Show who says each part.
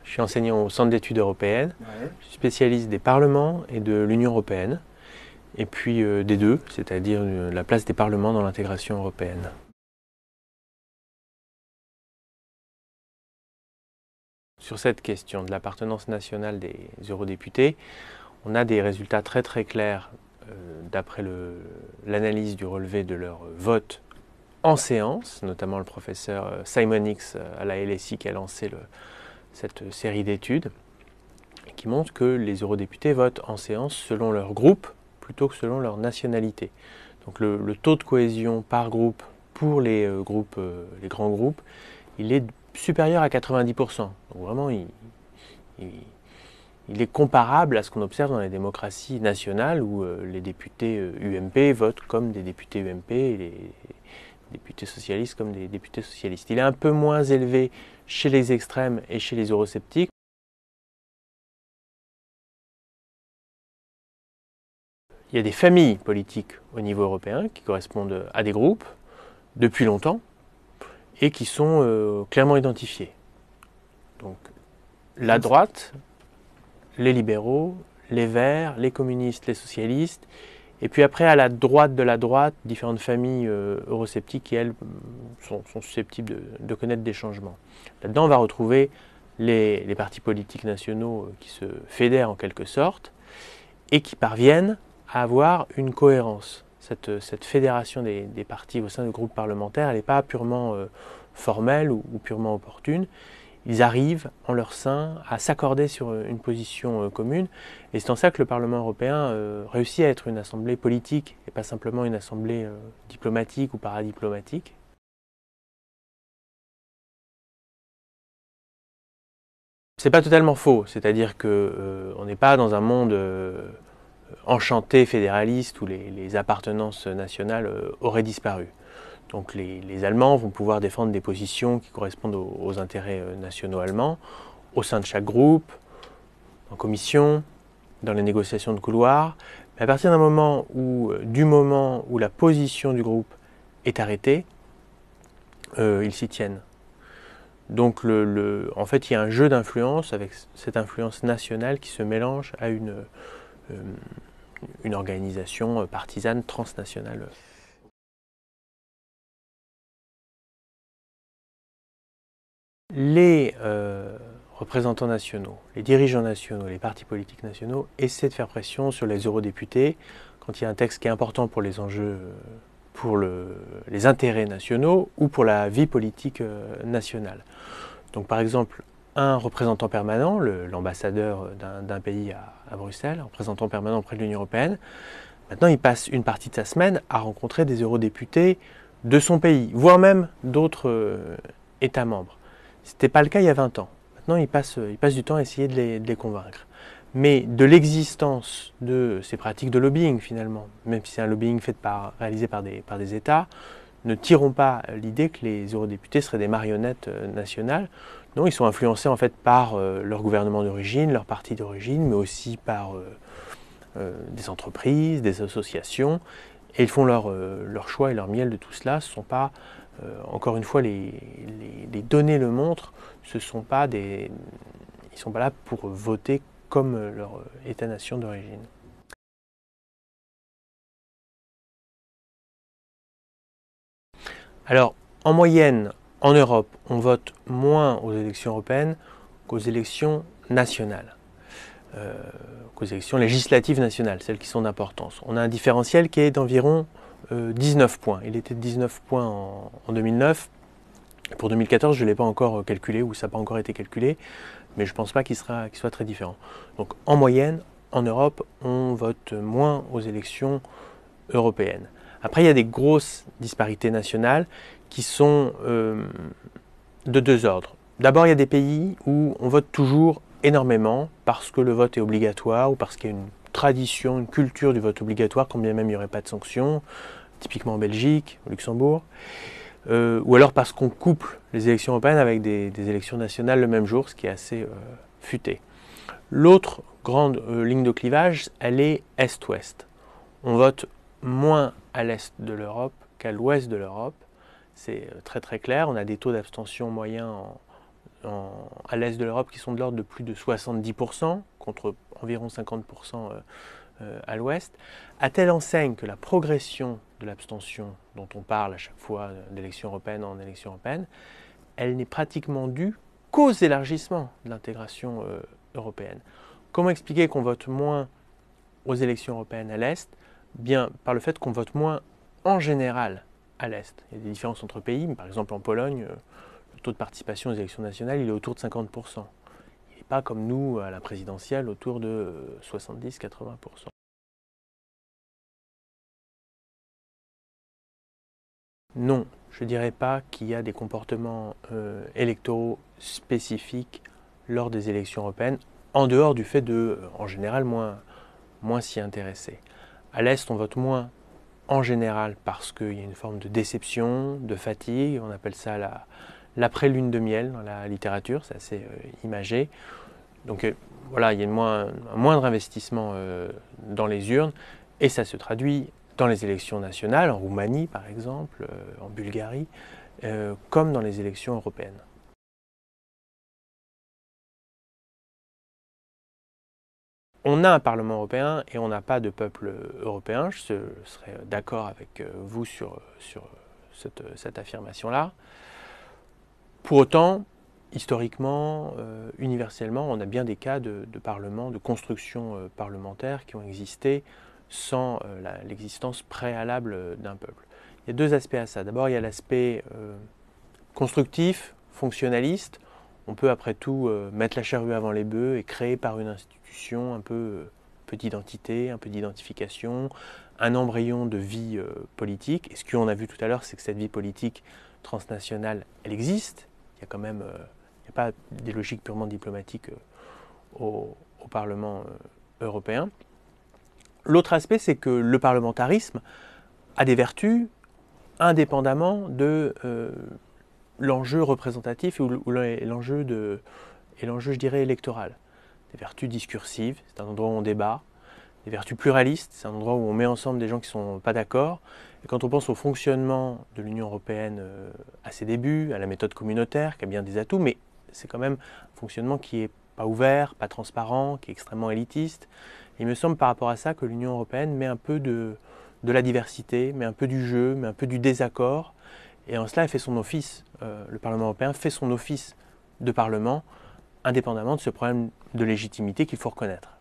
Speaker 1: Je suis enseignant au Centre d'études européennes.
Speaker 2: Ouais.
Speaker 1: Je suis spécialiste des parlements et de l'Union européenne, et puis des deux, c'est-à-dire la place des parlements dans l'intégration européenne. Sur cette question de l'appartenance nationale des eurodéputés, on a des résultats très très clairs d'après l'analyse du relevé de leur vote en séance, notamment le professeur Simon Hicks à la LSI qui a lancé cette série d'études, qui montre que les eurodéputés votent en séance selon leur groupe plutôt que selon leur nationalité. Donc le taux de cohésion par groupe pour les grands groupes, il est supérieur à 90%. Donc vraiment, il est comparable à ce qu'on observe dans les démocraties nationales où les députés UMP votent comme des députés UMP et les députés socialistes comme des députés socialistes. Il est un peu moins élevé chez les extrêmes et chez les eurosceptiques. Il y a des familles politiques au niveau européen qui correspondent à des groupes depuis longtemps et qui sont clairement identifiés. Donc la droite, les libéraux, les verts, les communistes, les socialistes, et puis après à la droite de la droite, différentes familles eurosceptiques qui elles sont susceptibles de connaître des changements. Là-dedans on va retrouver les partis politiques nationaux qui se fédèrent en quelque sorte et qui parviennent à avoir une cohérence. Cette fédération des partis au sein du groupe parlementaire, elle n'est pas purement formelle ou purement opportune. Ils arrivent en leur sein à s'accorder sur une position commune. Et c'est en ça que le Parlement européen réussit à être une assemblée politique et pas simplement une assemblée diplomatique ou paradiplomatique. C'est pas totalement faux, c'est-à-dire qu'on n'est pas dans un monde enchanté fédéraliste où les appartenances nationales auraient disparu. Donc les Allemands vont pouvoir défendre des positions qui correspondent aux intérêts nationaux allemands, au sein de chaque groupe, en commission, dans les négociations de couloir. Mais à partir du moment où la position du groupe est arrêtée, ils s'y tiennent. Donc en fait, il y a un jeu d'influence avec cette influence nationale qui se mélange à une organisation partisane transnationale. Les représentants nationaux, les dirigeants nationaux, les partis politiques nationaux essaient de faire pression sur les eurodéputés quand il y a un texte qui est important pour les enjeux, pour les intérêts nationaux ou pour la vie politique nationale. Donc par exemple, un représentant permanent, l'ambassadeur d'un pays à Bruxelles, un représentant permanent auprès de l'Union européenne, maintenant il passe une partie de sa semaine à rencontrer des eurodéputés de son pays, voire même d'autres États membres. Ce n'était pas le cas il y a 20 ans. Maintenant, il passe du temps à essayer de les convaincre. Mais de l'existence de ces pratiques de lobbying, finalement, même si c'est un lobbying réalisé par des États, ne tirons pas l'idée que les eurodéputés seraient des marionnettes nationales. Non, ils sont influencés en fait par leur gouvernement d'origine, leur parti d'origine, mais aussi par des entreprises, des associations, et ils font leur choix et leur miel de tout cela. Ce ne sont pas, encore une fois, les données le montrent, ils ne sont pas là pour voter comme leur État-nation d'origine. Alors, en moyenne, en Europe, on vote moins aux élections européennes qu'aux élections nationales, qu'aux élections législatives nationales, celles qui sont d'importance. On a un différentiel qui est d'environ 19 points. Il était de 19 points en 2009. Pour 2014, je ne l'ai pas encore calculé, ou ça n'a pas encore été calculé, mais je ne pense pas qu'il soit très différent. Donc en moyenne, en Europe, on vote moins aux élections européennes. Après, il y a des grosses disparités nationales qui sont de deux ordres. D'abord, il y a des pays où on vote toujours énormément parce que le vote est obligatoire ou parce qu'il y a une tradition, une culture du vote obligatoire, quand bien même il n'y aurait pas de sanctions, typiquement en Belgique, au Luxembourg, ou alors parce qu'on couple les élections européennes avec des élections nationales le même jour, ce qui est assez futé. L'autre grande ligne de clivage, elle est Est-Ouest. On vote moins à l'Est de l'Europe qu'à l'Ouest de l'Europe. C'est très très clair, on a des taux d'abstention moyens à l'est de l'Europe qui sont de l'ordre de plus de 70%, contre environ 50% à l'ouest, à telle enseigne que la progression de l'abstention dont on parle à chaque fois d'élection européenne en élection européenne, elle n'est pratiquement due qu'aux élargissements de l'intégration européenne. Comment expliquer qu'on vote moins aux élections européennes à l'est? Bien par le fait qu'on vote moins en général à l'est. Il y a des différences entre pays, mais par exemple en Pologne, le taux de participation aux élections nationales il est autour de 50%. Il n'est pas comme nous à la présidentielle autour de 70-80%. Non, je ne dirais pas qu'il y a des comportements électoraux spécifiques lors des élections européennes, en dehors du fait de, en général, moins s'y intéresser. À l'Est, on vote moins en général parce qu'il y a une forme de déception, de fatigue, on appelle ça l'après-lune de miel dans la littérature, c'est assez imagé. Donc voilà, il y a un moindre investissement dans les urnes et ça se traduit dans les élections nationales, en Roumanie par exemple, en Bulgarie, comme dans les élections européennes. On a un Parlement européen et on n'a pas de peuple européen. Je serais d'accord avec vous sur cette affirmation-là. Pour autant, historiquement, universellement, on a bien des cas de parlement, de construction parlementaire qui ont existé sans l'existence préalable d'un peuple. Il y a deux aspects à ça. D'abord, il y a l'aspect constructif, fonctionnaliste. On peut après tout mettre la charrue avant les bœufs et créer par une institution un peu d'identité, un peu d'identification, un embryon de vie politique. Et ce qu'on a vu tout à l'heure, c'est que cette vie politique transnationale, elle existe. Il y a quand même, il n'y a pas des logiques purement diplomatiques au Parlement européen. L'autre aspect, c'est que le parlementarisme a des vertus indépendamment de l'enjeu représentatif ou l'enjeu, je dirais, électoral. Des vertus discursives, c'est un endroit où on débat. Des vertus pluralistes, c'est un endroit où on met ensemble des gens qui ne sont pas d'accord. Et quand on pense au fonctionnement de l'Union européenne à ses débuts, à la méthode communautaire, qui a bien des atouts, mais c'est quand même un fonctionnement qui n'est pas ouvert, pas transparent, qui est extrêmement élitiste. Et il me semble par rapport à ça que l'Union européenne met un peu de la diversité, met un peu du jeu, met un peu du désaccord. Et en cela, elle fait son office. Le Parlement européen fait son office de Parlement, indépendamment de ce problème de légitimité qu'il faut reconnaître.